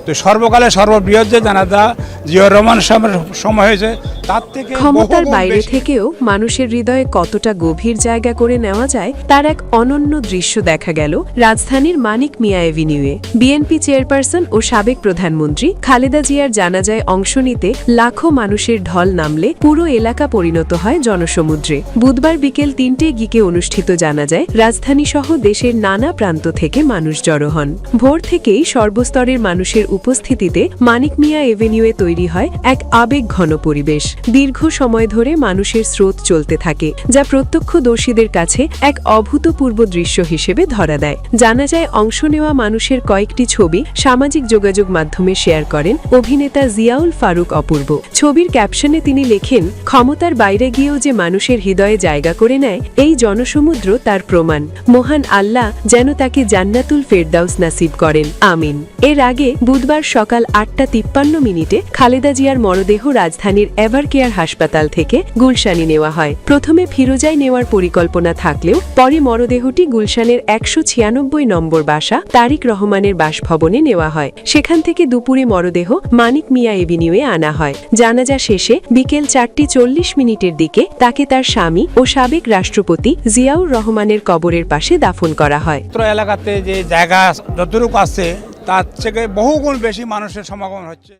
তো সর্বকালে সর্ববৃহৎ যে জানাজা জিয়াউর রহমান সাহেবের সময় হয়েছে তার থেকে ক্ষমতার বহুগুণ বাইরে বেশি। থেকেও মানুষের হৃদয়ে কতটা গভীর জায়গা করে নেওয়া যায় তার এক অনন্য দৃশ্য দেখা গেল রাজধানীর মানিক মিয়া এভিনিউয়ে। বিএনপি চেয়ারপারসন ও সাবেক প্রধানমন্ত্রী খালেদা জিয়ার জানাজায় অংশ নিতে লাখো মানুষের ঢল নামলে পুরো এলাকা পরিণত হয় জনসমুদ্রে। বুধবার বিকেল ৩টে গিকে অনুষ্ঠিত জানাজায় রাজধানী সহ দেশের নানা প্রান্ত থেকে মানুষ জড়ো হন। ভোর থেকেই সর্বস্তরের মানুষের উপস্থিতিতে মানিক মিয়া এভিনিউয়ে তৈরি হয় এক আবেগঘন পরিবেশ। দীর্ঘ সময় ধরে মানুষের স্রোত চলতে থাকে, যা প্রত্যক্ষদর্শীদের কাছে এক অভূতপূর্ব দৃশ্য হিসেবে ধরা দেয়। জানাজায় অংশ নেওয়া মানুষের কয়েকটি ছবি সামাজিক যোগাযোগ মাধ্যমে শেয়ার করেন অভিনেতা জিয়াউল ফারুক অপূর্ব। ছবির ক্যাপশনে তিনি লেখেন, ক্ষমতার বাইরে গিয়েও যে মানুষের হৃদয়ে জায়গা করে নেয়, এই জনসমুদ্র তার প্রমাণ। মহান আল্লাহ যেন তাকে জান্নাতুল ফেরদাউস নাসিব করেন, আমিন। এর আগে বুধবার সকাল ৮টা ৫৩ খালেদা জিয়ার মরদেহ রাজধানীর এভারকেয়ার হাসপাতাল থেকে গুলশানে নেওয়া হয়। প্রথমে ফিরোজায় নেওয়ার পরিকল্পনা থাকলেও পরে মরদেহটি গুলশানের ১৯৬ নম্বর বাসা তারিক রহমানের বাসভবনে নেওয়া হয়। সেখান থেকে দুপুরে মরদেহ মানিক মিয়া এভিনিউয়ে আনা হয়। জানাজা শেষে বিকেল ৪টা ৪০ দিকে তাকে তার স্বামী ও সাবেক রাষ্ট্রপতি জিয়াউর রহমানের কবরের পাশে দাফন করা হয়। এলাকাতে যে জায়গা যতটুকু আছে তার থেকে বহুগুণ বেশি মানুষের সমাগম হচ্ছে।